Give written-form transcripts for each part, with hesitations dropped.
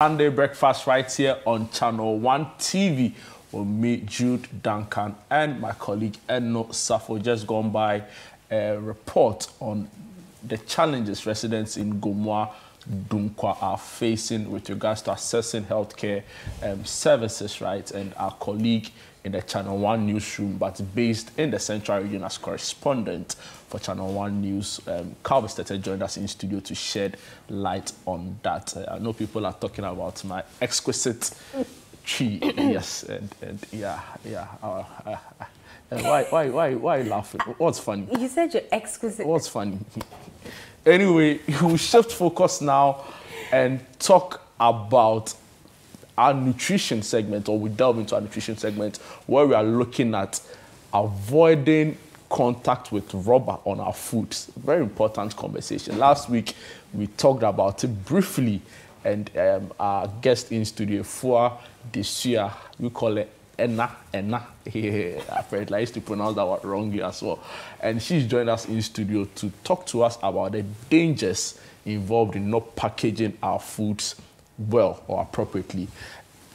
Sunday breakfast right here on Channel One TV with me, Jude Duncan, and my colleague Enno Safo. Just gone by a report on the challenges residents in Gomwa Dunkwa are facing with regards to accessing healthcare services, right? And our colleague in the Channel One newsroom, but based in the Central Region as correspondent for Channel One News, Calvin Stetter joined us in studio to shed light on that. I know people are talking about my exquisite tree, yes, and yeah. Why laughing? What's funny? You said you're exquisite. What's funny? Anyway, we'll shift focus now and talk about our nutrition segment, or we delve into our nutrition segment where we are looking at avoiding contact with rubber on our foods. Very important conversation. Last week, we talked about it briefly, and our guest in studio, Fua Desua, we call it Enna. Apparently, I used to pronounce that word wrongly as well. And she's joined us in studio to talk to us about the dangers involved in not packaging our foods well or appropriately.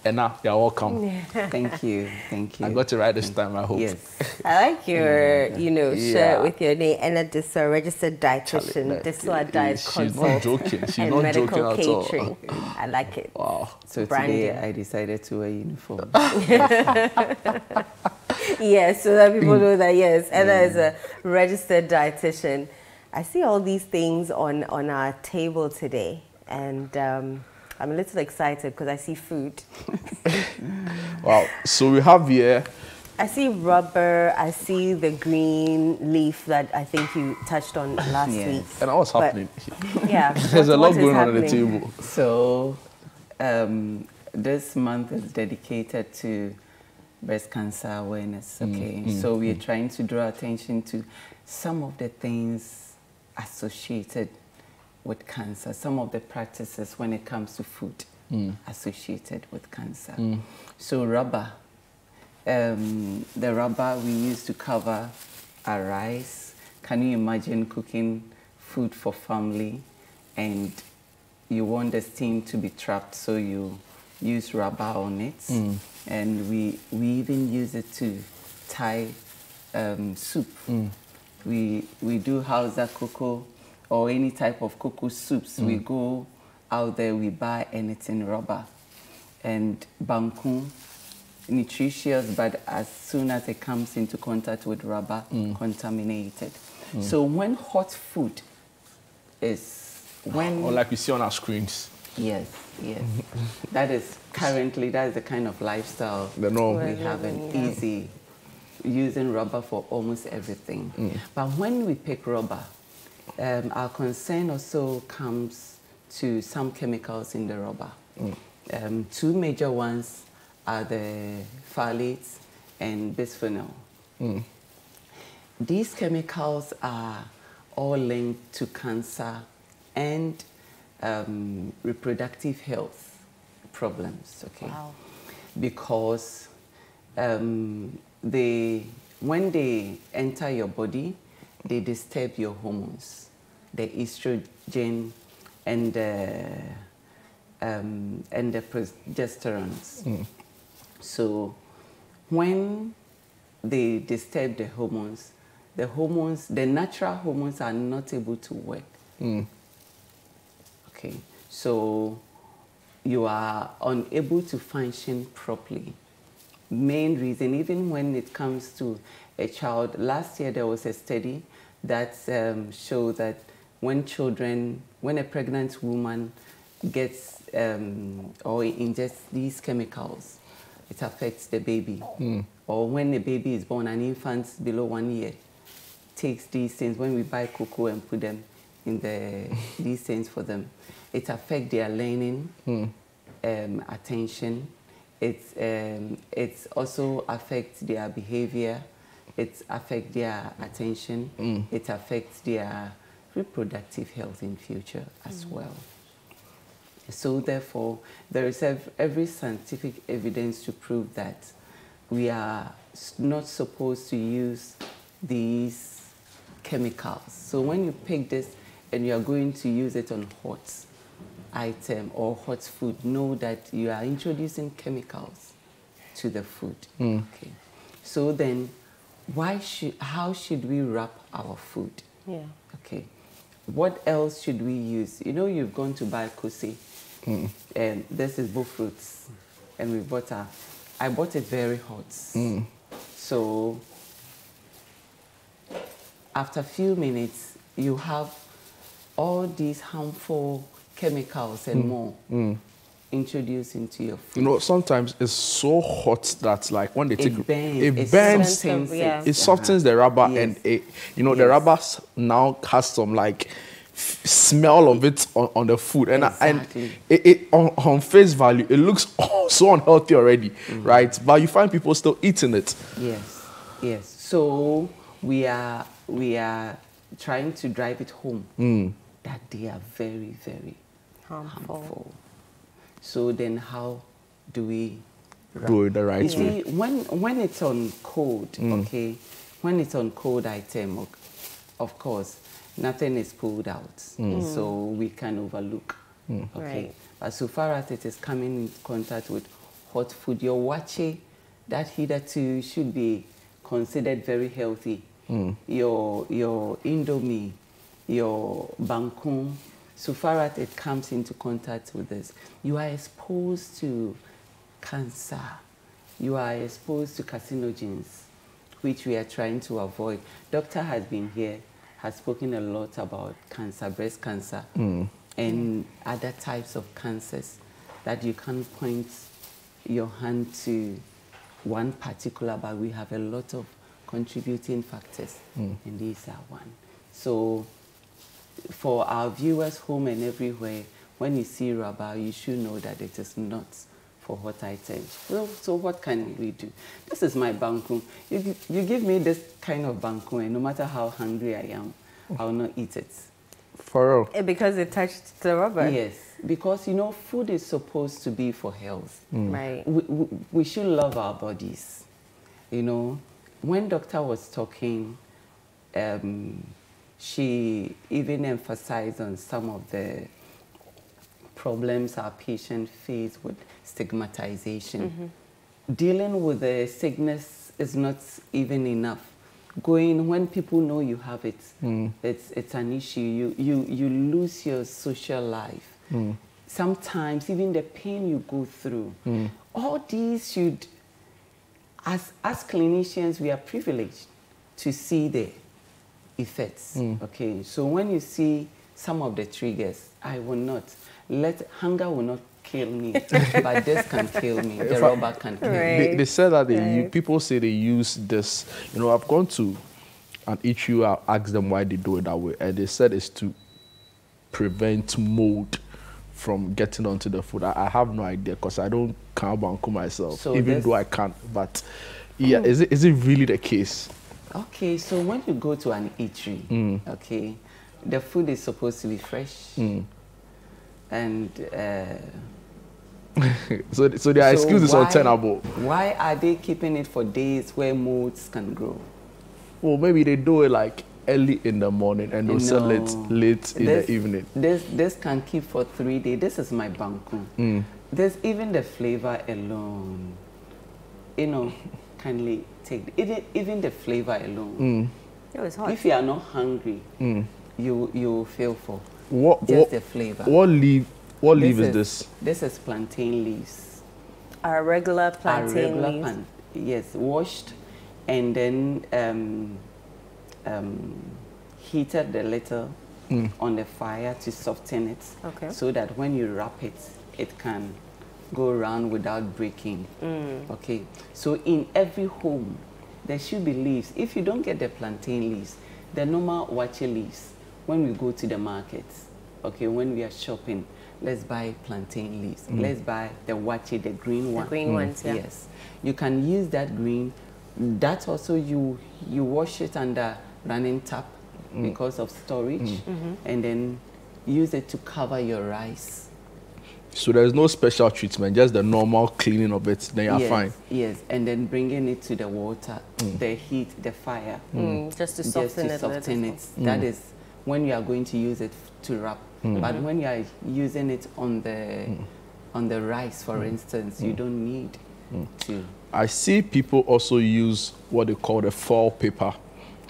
Enna, you're welcome. Thank you. I got it right this time, I hope. Yes. I like your, shirt with your name, Enna Desua, registered dietitian, Desua diet She's consult, not joking. She's and not medical joking catering. at all. I like it. Wow. So Branding. today I decided to wear uniform. Yes, so that people know that, yes, Enna is a registered dietitian. I see all these things on our table today, and I'm a little excited because I see food. Wow. So we have here. I see rubber, I see the green leaf that I think you touched on last week. And what's happening? Yeah. There's a lot going on the table. So this month is dedicated to breast cancer awareness. Okay. So we are trying to draw attention to some of the things associated with cancer, some of the practices when it comes to food associated with cancer. So rubber, the rubber we use to cover our rice. Can you imagine cooking food for family and you want the steam to be trapped, so you use rubber on it? And we even use it to tie soup. We do Hausa cocoa or any type of cocoa soups. We go out there, we buy anything rubber. And banku, nutritious, but as soon as it comes into contact with rubber, contaminated. So when hot food is, Or like we see on our screens. Yes. That is the kind of lifestyle we have, an easy using rubber for almost everything. But when we pick rubber, our concern also comes to some chemicals in the rubber. Two major ones are the phthalates and bisphenol. These chemicals are all linked to cancer and reproductive health problems. Okay. Wow. Because when they enter your body, they disturb your hormones, the estrogen and the progesterones. So when they disturb the hormones, the natural hormones are not able to work. Okay, so you are unable to function properly. Main reason, even when it comes to a child, last year there was a study that showed that when a pregnant woman gets or ingests these chemicals, it affects the baby. Or when a baby is born, an infant below 1 year takes these things. When we buy cocoa and put them in these things for them, it affects their learning, attention. It also affects their behavior. It affects their attention. It affects their reproductive health in future as well. So therefore, there is every scientific evidence to prove that we are not supposed to use these chemicals. So when you pick this and you are going to use it on hot, item or hot food, know that you are introducing chemicals to the food. Okay. So then, how should we wrap our food? Yeah. Okay. What else should we use? You know, you've gone to buy kose, and this is both fruits, and we bought I bought it very hot. So after a few minutes, you have all these harmful chemicals and more introduced into your food. You know, sometimes it's so hot that like when they take it burns, softens yeah. it softens the rubber, Yes. and it, you know, the rubber now has some like smell of it on the food, and Exactly. and it on face value it looks so unhealthy already, right? But you find people still eating it. Yes, yes. So we are trying to drive it home that they are very, very harmful. So then how do we Do it the right you way. see, when it's on cold, okay, when it's on cold item, of course, nothing is pulled out, so we can overlook, okay. Right. But so far as it is coming in contact with hot food, your wache, that hitherto should be considered very healthy. Your indomie, your bangkun, so far as it comes into contact with this, you are exposed to cancer, you are exposed to carcinogens, which we are trying to avoid. Doctor has been here, has spoken a lot about cancer, breast cancer, and other types of cancers that you can't point your hand to one particular, but we have a lot of contributing factors, and these are one. So for our viewers home and everywhere, when you see rubber, you should know that it is not for hot items. So what can we do? This is my bangkun. You give me this kind of bangkun, and no matter how hungry I am, I will not eat it. For real. Because it touched the rubber. Yes, because you know, food is supposed to be for health. Right. We should love our bodies. You know, when doctor was talking, she even emphasized on some of the problems our patients face with stigmatization. Dealing with the sickness is not even enough. When people know you have it, it's an issue. You lose your social life. Sometimes even the pain you go through. All these should, as clinicians, we are privileged to see the effects. Okay, so when you see some of the triggers, I will not hunger will not kill me, but this can kill me. The rubber can kill me. They said that people say they use this. You know, I've gone to an issue. I asked them why they do it that way, and they said it's to prevent mold from getting onto the food. I have no idea because I don't count banku myself, so even though I can't. But yeah, is it really the case? Okay, so when you go to an eatery, okay, the food is supposed to be fresh, and so their excuse is untenable. Why are they keeping it for days where molds can grow? Well, maybe they do it like early in the morning and they'll sell it late in the evening. This can keep for 3 days. This is my bangkun. There's even the flavor alone, you know, kindly take even the flavor alone. It was hot. If you are not hungry, you will feel full. The flavor. What leaf is this? This is plantain leaves. Our regular plantain leaves. Yes, washed and then heated a little on the fire to soften it. Okay. So that when you wrap it, it can go around without breaking. Okay. So in every home, there should be leaves. If you don't get the plantain leaves, the normal wache leaves, when we go to the market, okay, when we are shopping, let's buy plantain leaves. Let's buy the wache, the green one. The green ones, yeah. Yes. You can use that green. That also you wash it under running tap because of storage, and then use it to cover your rice. So there's no special treatment, just the normal cleaning of it, then you're fine. Yes, and then bringing it to the water, the heat, the fire. Just to soften it. That is when you are going to use it to wrap But when you are using it on the rice, for instance, you don't need to. I see people also use what they call the foil paper.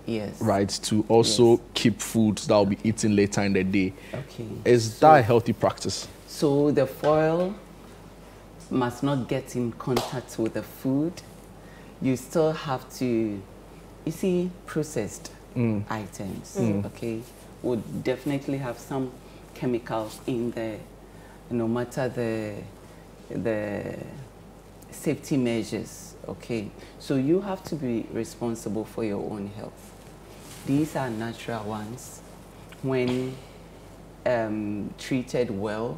Yes. Right, to also keep foods that will be eaten later in the day. Okay. Is that a healthy practice? So the foil must not get in contact with the food. You still have to, you see, processed items, okay, would definitely have some chemicals in there, no matter the safety measures, okay? So you have to be responsible for your own health. These are natural ones. When treated well,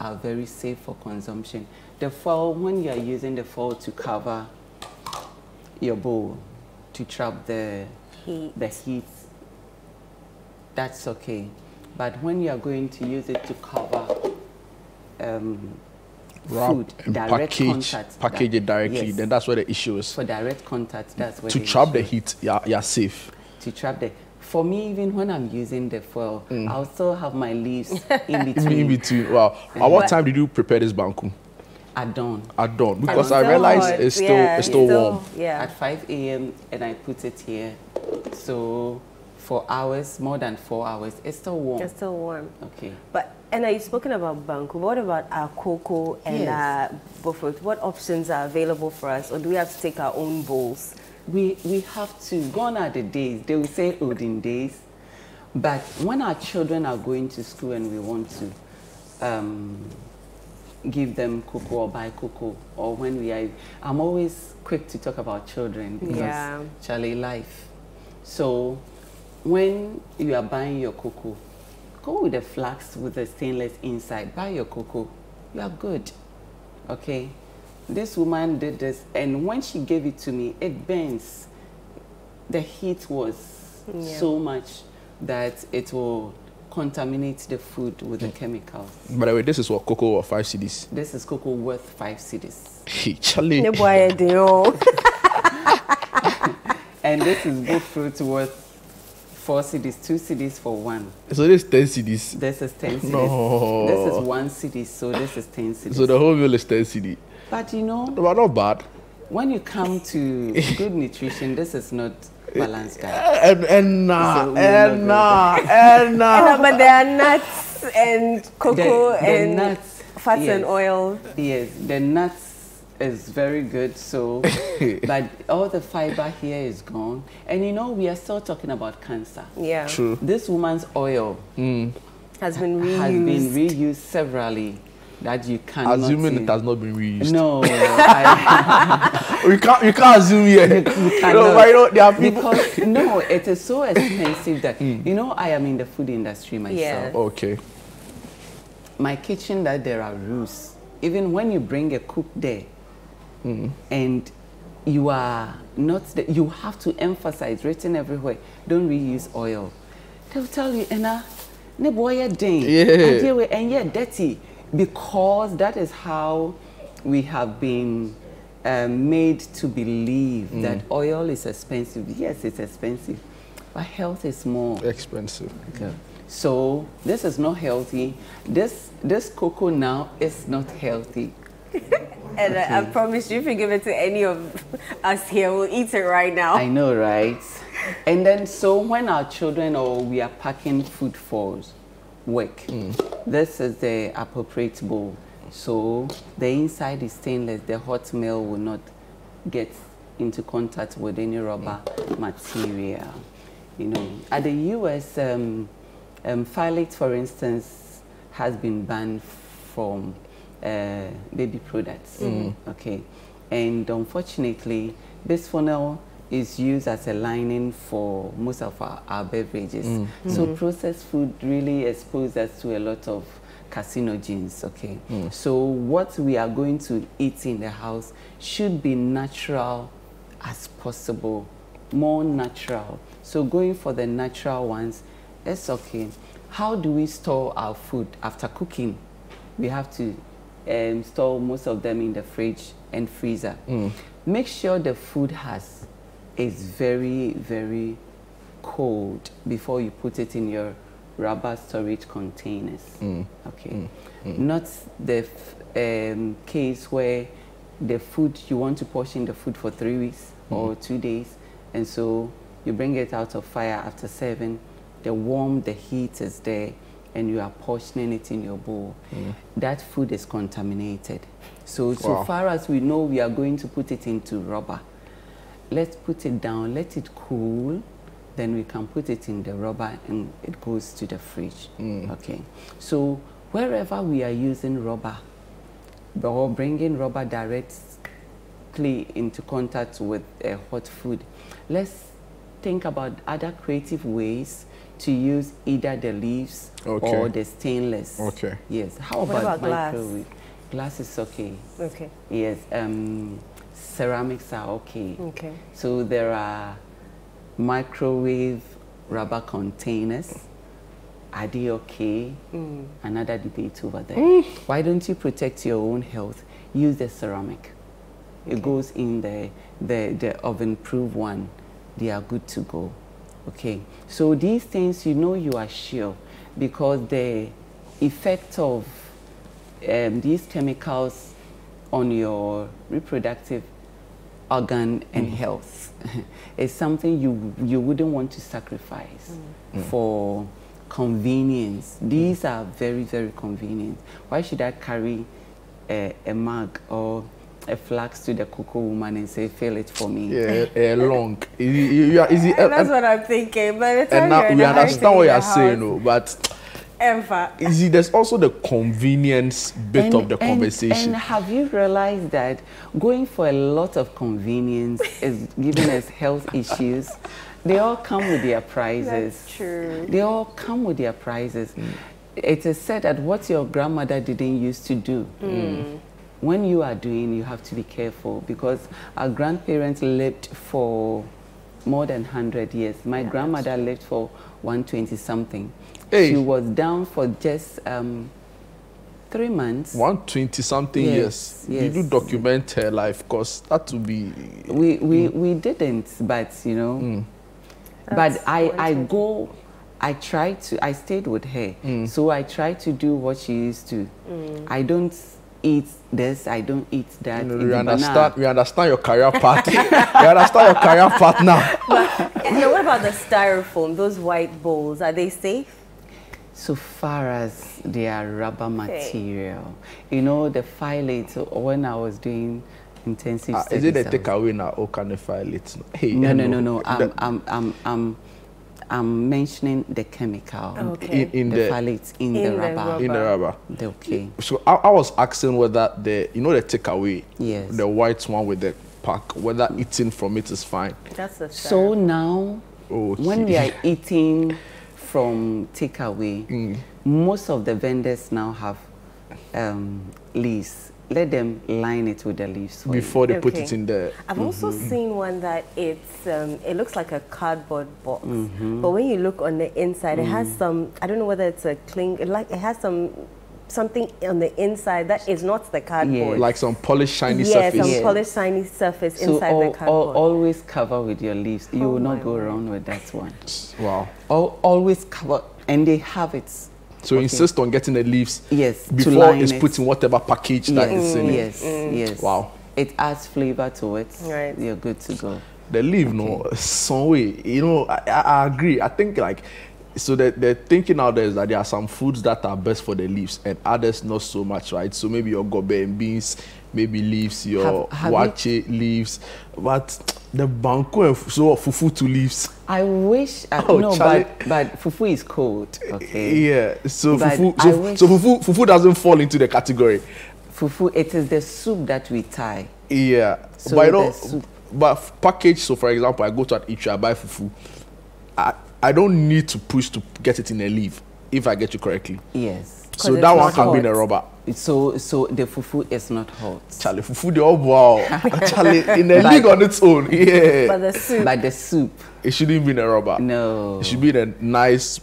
are very safe for consumption. The foil, when you are using the foil to cover your bowl, to trap the heat, that's okay. But when you are going to use it to cover food, direct contact, package it directly, then that's where the issue is. For direct contact, that's where to trap the heat, you're safe. To trap the. For me, even when I'm using the foil, I'll still have my leaves in between. In between. Wow. At what time did you prepare this banku? At dawn. At dawn, because I realized it's still warm. Yeah. At 5 a.m. and I put it here. So for hours, more than 4 hours, it's still warm. It's still warm. Okay. But, and you've spoken about banku. What about our cocoa and our buffet? What options are available for us, or do we have to take our own bowls? We have to. Gone are the days. They will say olden days. But when our children are going to school and we want to give them cocoa or buy cocoa, or when we are, I'm always quick to talk about children because Charlie life. So when you are buying your cocoa, go with the flask with the stainless inside. Buy your cocoa. You are good. Okay. This woman did this, and when she gave it to me, it burns. The heat was so much that it will contaminate the food with the chemicals. By the way, this is what cocoa or 5 cedis? This is cocoa worth 5 cedis. Hey, Charlie. And this is both fruit worth 4 cedis, 2 cedis for one. So this is 10 cedis? This is 10 cedis. No. This is 1 cedi, so this is 10 cedis. So the whole meal is 10 cedi. But you know, but not bad. When you come to good nutrition, this is not balanced diet. But there are nuts and cocoa and nuts, fats and oil. Yes, the nuts is very good. So, but all the fiber here is gone. And you know, we are still talking about cancer. Yeah, true. This woman's oil has been reused severally. That you cannot. Assuming it has not been reused. No, you can't assume yet. You cannot. There are people. Because no, it is so expensive that you know I am in the food industry myself. Yeah. Okay. My kitchen, that there are rules. Even when you bring a cook there, and you are not, you have to emphasize, written everywhere, don't reuse oil. They'll tell you, Anna, ne boy day, and yet dirty. Because that is how we have been made to believe that oil is expensive. Yes, it's expensive, but health is more expensive. Okay. So this is not healthy. This cocoa now is not healthy. And I promise you, if you give it to any of us here, we'll eat it right now. I know, right? And then so when our children or we are packing food for work, this is the appropriate bowl. So the inside is stainless. The hot meal will not get into contact with any rubber material. You know, at the US, phthalates, for instance, has been banned from baby products. Okay, and unfortunately, bisphenol is used as a lining for most of our beverages. So processed food really exposes us to a lot of carcinogens, okay? So what we are going to eat in the house should be natural as possible, more natural. So going for the natural ones, it's okay. How do we store our food after cooking? We have to store most of them in the fridge and freezer. Make sure the food is very, very cold before you put it in your rubber storage containers. Okay, not the case where the food, you want to portion the food for 3 weeks or 2 days, and so you bring it out of fire after 7, the heat is there, and you are portioning it in your bowl. That food is contaminated. So far as we know, we are going to put it into rubber. Let's put it down, let it cool, then we can put it in the rubber and it goes to the fridge. Okay, so wherever we are using rubber or bringing rubber directly into contact with hot food, let's think about other creative ways to use either the leaves or the stainless. Okay. Yes. How about microwave? Glass is okay. Okay. Yes. Ceramics are okay. Okay. So there are microwave rubber containers. Are they okay? Another debate over there. Why don't you protect your own health? Use the ceramic. It goes in the oven-proof one. They are good to go. Okay. So these things, you know, you are sure, because the effect of these chemicals on your reproductive organ and health is something you wouldn't want to sacrifice for convenience. These are very, very convenient. Why should I carry a mug or a flask to the cocoa woman and say, fill it for me? Yeah, long. That's what I'm thinking. But and now we understand what you're saying, no, but there's also the convenience bit of the conversation. And have you realized that going for a lot of convenience is giving us health issues? They all come with their prizes. That's true. They all come with their prizes. It is said that what your grandmother didn't used to do, when you are doing, you have to be careful, because our grandparents lived for more than 100 years. My grandmother lived for 120 something. Hey. She was down for just 3 months. 120 something years. Did you document her life? Because that would be... We didn't, but you know. But I stayed with her. So I try to do what she used to. I don't eat this, I don't eat that. We understand your career path. We understand your career path now. But, you know, what about the styrofoam, those white bowls? Are they safe? So far as they are rubber material. You know, the filate, when I was doing intensive studies. Is it the takeaway now, or can the filate? Hey, no. I'm mentioning the chemical. In the filate, in the rubber. In the rubber. Okay. So I was asking whether the takeaway, the white one with the pack, whether eating from it is fine. That's the so now, when we are eating from takeaway, most of the vendors now have leaves. Let them line it with the leaves before they put it in there. I've also seen one that it's it looks like a cardboard box, but when you look on the inside, it has some, I don't know whether it's a cling, it has something on the inside that is not the cardboard. Like some polished shiny surface. Some polished shiny surface inside the cardboard. Always cover with your leaves. You will not go wrong with that one. Wow. Always cover, and they have it. So insist on getting the leaves before it's put in whatever package that is in it. Yes. Wow. It adds flavor to it. Right. You're good to go. The leaf, no, some way. You know, I agree. I think like, so the thinking out there is that there are some foods that are best for the leaves and others not so much, right? So maybe your gobe and beans, maybe leaves, your wache leaves, but the banku and so fufu to leaves. I wish, no, but fufu is cold. Okay. Yeah. So fufu doesn't fall into the category. Fufu, it is the soup that we tie. Yeah. So but you know, but package. So for example, I go to an eatery, I buy fufu. I don't need to push to get it in a leaf, if I get you correctly. Yes. So that one can be in a rubber. So the fufu is not hot. Charlie, fufu, the old wow. Charlie, in a league on its own. Yeah. But the soup. It shouldn't be in a rubber. No. It should be in a nice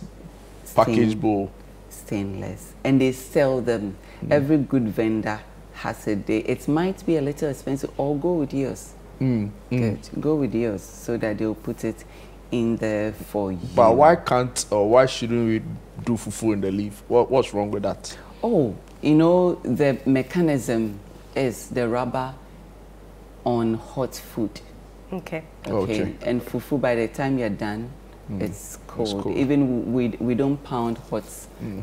package bowl. Stainless. And they sell them. Every good vendor has a day. It might be a little expensive, or go with yours. Good. Go with yours so that they'll put it in there for you. But why can't or why shouldn't we do fufu in the leaf? What's wrong with that? Oh, you know, the mechanism is the rubber on hot food. Okay. Okay. And fufu, by the time you're done, it's cold. Even we don't pound hot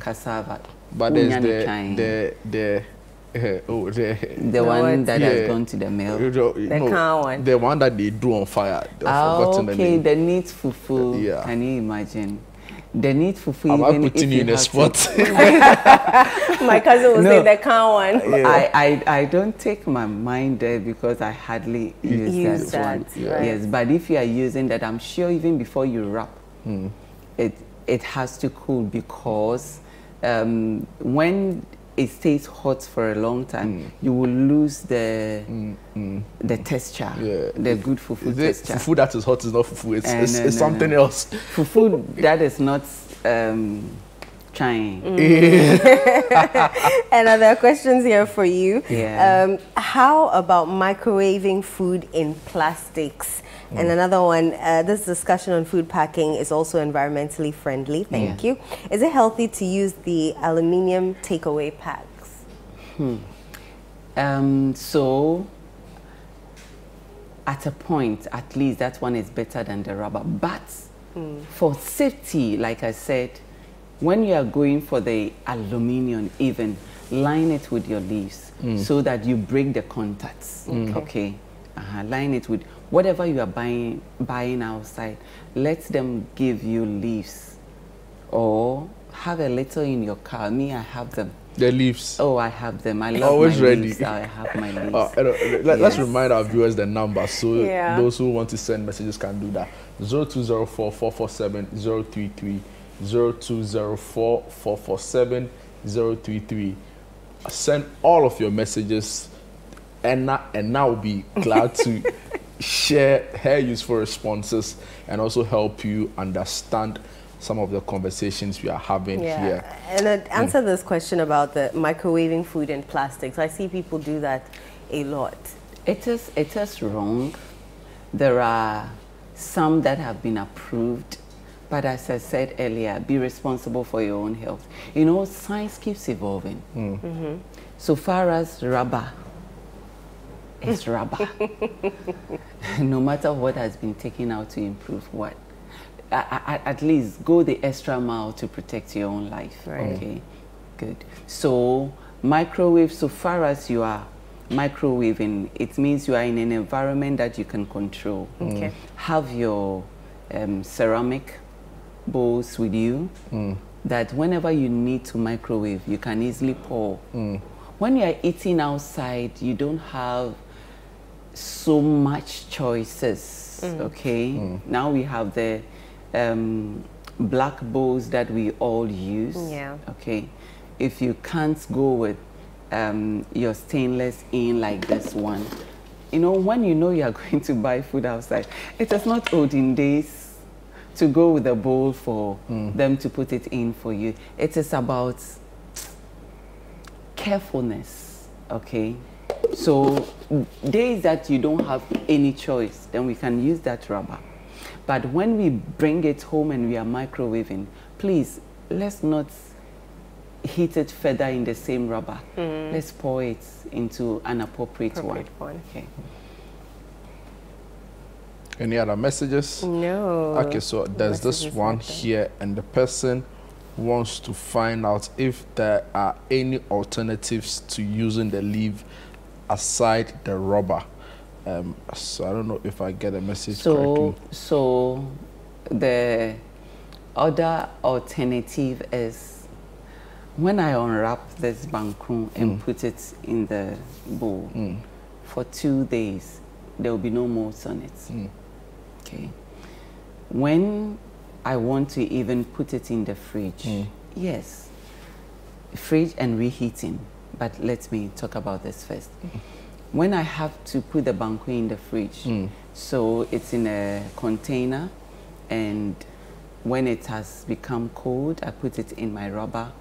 cassava. But there's the one that has gone to the mill. The cow one. The one that they do on fire. Okay, the neat fufu. Yeah. Can you imagine? The neat fufu. Am I putting you in a spot? My cousin will say the cow one. Yeah. I don't take my mind there because I hardly use that one. Right. Yes, but if you are using that, I'm sure even before you wrap, it has to cool, because when it stays hot for a long time, you will lose the texture, the good fufu texture. Fufu that is hot is not fufu, it's something else. Fufu that is not trying. And other questions here for you. Yeah. How about microwaving food in plastics? And another one, this discussion on food packing is also environmentally friendly. Thank you. Is it healthy to use the aluminium takeaway packs? So, at a point, at least that one is better than the rubber. But for safety, like I said, when you are going for the aluminium, even line it with your leaves so that you break the contacts. Okay. Line it with whatever you are buying outside. Let them give you leaves, or have a little in your car. Me, I have them. The leaves. Oh, I have them. I love always my ready. leaves. I have my leaves. Let's remind our viewers the number, so those who want to send messages can do that. 0204-447-033, 0204-447-033. Send all of your messages, and now will be glad to share her useful responses and also help you understand some of the conversations we are having here. And answer this question about the microwaving food in plastics. I see people do that a lot. It is wrong. There are some that have been approved, but as I said earlier, be responsible for your own health. You know, science keeps evolving. So far as rubber, it's rubber. No matter what has been taken out to improve what. At least go the extra mile to protect your own life. Right. Okay, good. So microwave, so far as you are microwaving, it means you are in an environment that you can control. Okay. Have your ceramic bowls with you, that whenever you need to microwave, you can easily pour. When you are eating outside, you don't have so much choices. Okay. Now we have the black bowls that we all use. Okay. If you can't go with your stainless in like this one, you know, when you know you are going to buy food outside, it is not olden days to go with a bowl for them to put it in for you. It is about carefulness. Okay. So days that you don't have any choice, then we can use that rubber. But when we bring it home and we are microwaving, please, let's not heat it further in the same rubber. Let's pour it into an appropriate one. Okay. Any other messages? No. Okay, so there's this one here, and the person wants to find out if there are any alternatives to using the leaf aside the rubber. So I don't know if I get a message correctly. So the other alternative is when I unwrap this bankun and put it in the bowl for 2 days, there will be no moles on it. Okay. When I want to even put it in the fridge, yes, fridge and reheating. But let me talk about this first. When I have to put the bankun in the fridge, so it's in a container, and when it has become cold, I put it in my rubber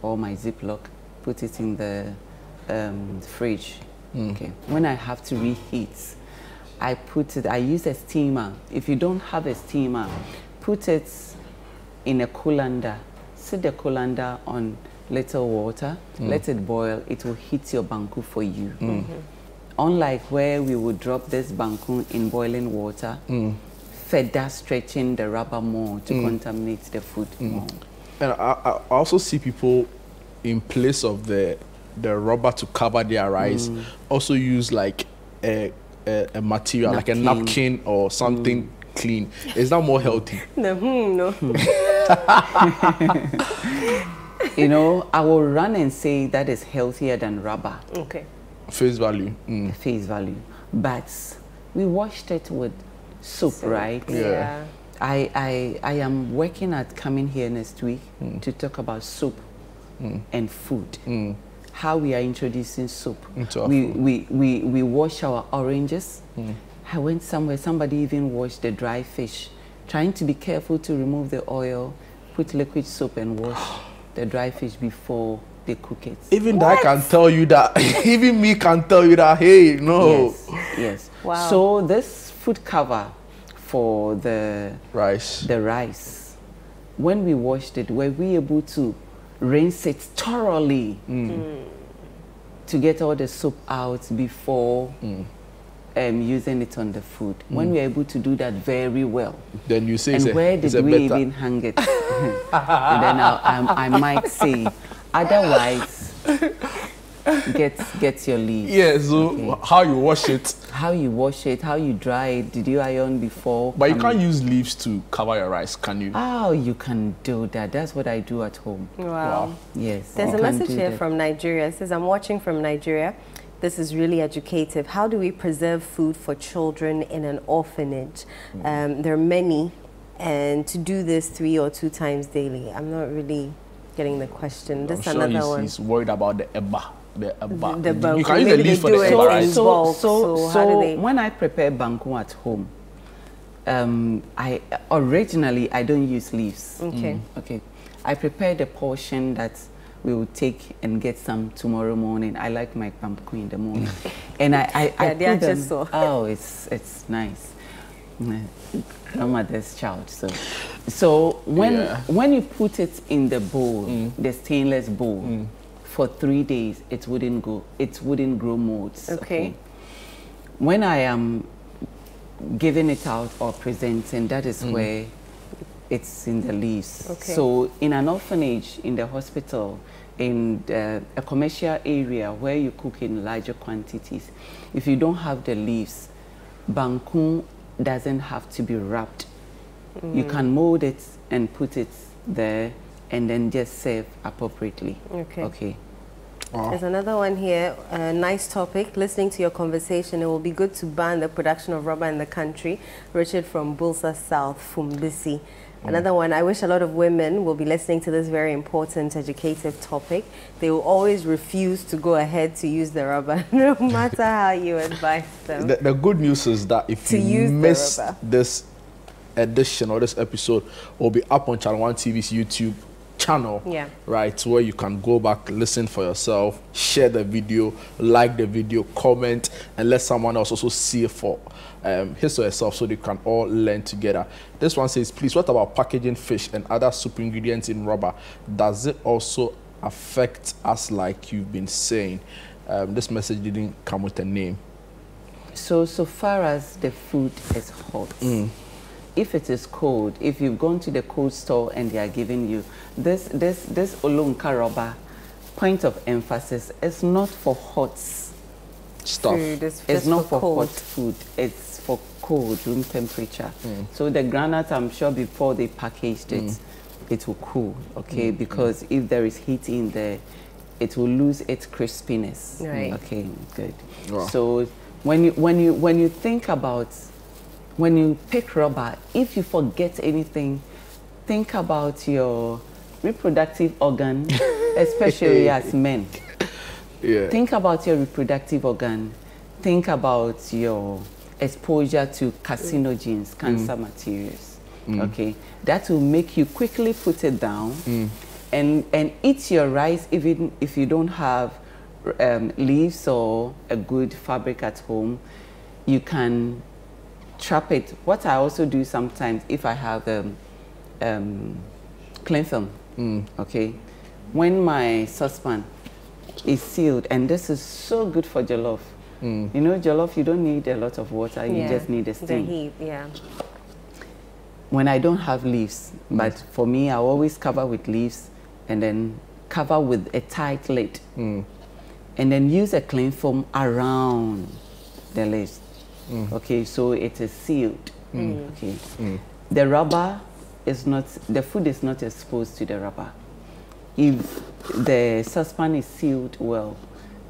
or my Ziploc, put it in the fridge. Okay. When I have to reheat, I use a steamer. If you don't have a steamer, put it in a colander. Set the colander on little water, let it boil, it will heat your banku for you. Unlike where we would drop this banku in boiling water, further stretching the rubber more to contaminate the food more. And I also see people, in place of the rubber to cover their rice, also use like a material, like a napkin or something clean. Is that more healthy? No. You know, I will run and say that is healthier than rubber. Okay. Face value. Face value. But we washed it with soap, right? Yeah. I am working at coming here next week to talk about soap and food. How we are introducing soap. We wash our oranges. I went somewhere, somebody even washed the dry fish, trying to be careful to remove the oil, put liquid soap and wash the dry fish before they cook it. Even that can tell you that, even me can tell you that, hey, no. Yes. Wow. So this food cover for the rice, when we washed it, were we able to rinse it thoroughly to get all the soap out before using it on the food? When we are able to do that very well, then you say, and where did we even hang it? And then I might say, otherwise, get your leave. Yeah, so how you wash it? How you wash it, how you dry it, did you iron before? But you can't use leaves to cover your rice, can you? Oh, you can do that. That's what I do at home. Wow. Yes. There's a message here from Nigeria. It says, I'm watching from Nigeria. This is really educative. How do we preserve food for children in an orphanage? There are many, and to do this 3 or 2 times daily. I'm not really getting the question. This is another one. He's worried about the eba. The you can use the leaf for the eba, right? So when I prepare banku at home, originally I don't use leaves. Okay. I prepare the portion that we will take and get some tomorrow morning. I like my banku in the morning, and I put them. Oh, it's nice. Grandmother's child. So when you put it in the bowl, the stainless bowl, for 3 days, it wouldn't grow molds. Okay. When I am giving it out or presenting, that is where it's in the leaves. Okay. So in an orphanage, in the hospital, in a commercial area where you cook in larger quantities, if you don't have the leaves, banku doesn't have to be wrapped. You can mold it and put it there and then just serve appropriately. Okay. There's another one here, a nice topic. Listening to your conversation, it will be good to ban the production of rubber in the country. Richard from Bulsa South, Fumbisi. Another one, I wish a lot of women will be listening to this very important educative topic. They will always refuse to go ahead to use the rubber, no matter how you advise them. The good news is that if you miss this edition or this episode, it will be up on ChannelOne TV's YouTube channel, right, where you can go back, listen for yourself, share the video, like the video, comment, and let someone else also see it for his or herself, so they can all learn together. This one says, please, what about packaging fish and other soup ingredients in rubber? Does it also affect us like you've been saying? This message didn't come with a name. So far as the food is hot, if it is cold, if you've gone to the cold store and they are giving you this olunka rubber, point of emphasis, it's not for hot stuff. It's not for hot food. It's for cold, room temperature. So the granite, I'm sure before they packaged it, it will cool, okay? Because if there is heat in there, it will lose its crispiness. Right. Okay, good. Wow. So when you think about, when you pick rubber, if you forget anything, think about your reproductive organ, especially as men. Think about your reproductive organ. Think about your exposure to carcinogens, cancer materials. Okay, that will make you quickly put it down and eat your rice, even if you don't have leaves or a good fabric at home. you can trap it. What I also do sometimes, if I have cling film, okay, when my saucepan is sealed, and this is so good for jollof. You know, jollof, you don't need a lot of water, you just need a steam. The heat, yeah. When I don't have leaves, but for me, I always cover with leaves and then cover with a tight lid. And then use a cling film around the leaves. Okay, so it is sealed. Okay. The rubber is not, the food is not exposed to the rubber. If the saucepan is sealed well,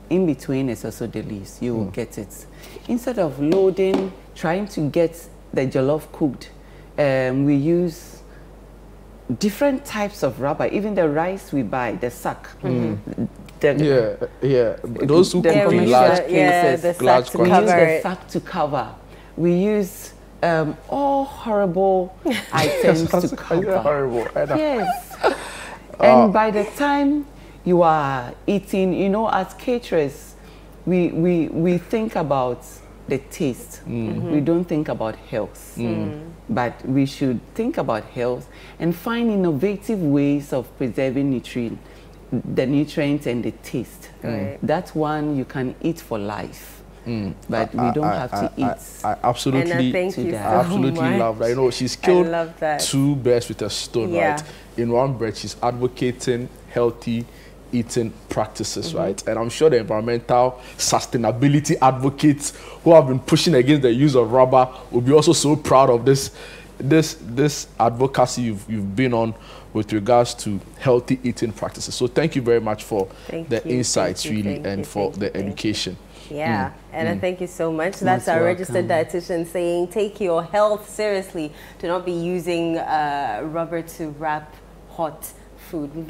in between is also the leaves, you will get it. Instead of loading, trying to get the jollof cooked, we use different types of rubber. Even the rice we buy, the sack. Those who cook in large cases, the large sack to we use cover the it. sack to cover. We use all horrible items to cover. Horrible. Yes. And by the time you are eating, you know, as caterers, we think about the taste. We don't think about health. But we should think about health and find innovative ways of preserving the nutrients and the taste. That's one you can eat for life. But we don't have to eat. I absolutely, love that. You know, she's killed two birds with a stone, right? In one breath, she's advocating healthy eating practices, right? And I'm sure the environmental sustainability advocates who have been pushing against the use of rubber will be also so proud of this advocacy you've been on with regards to healthy eating practices. So thank you very much for the insights, and for the education. Yeah, and thank you so much. That's our registered dietitian saying, take your health seriously. Do not be using rubber to wrap hot food.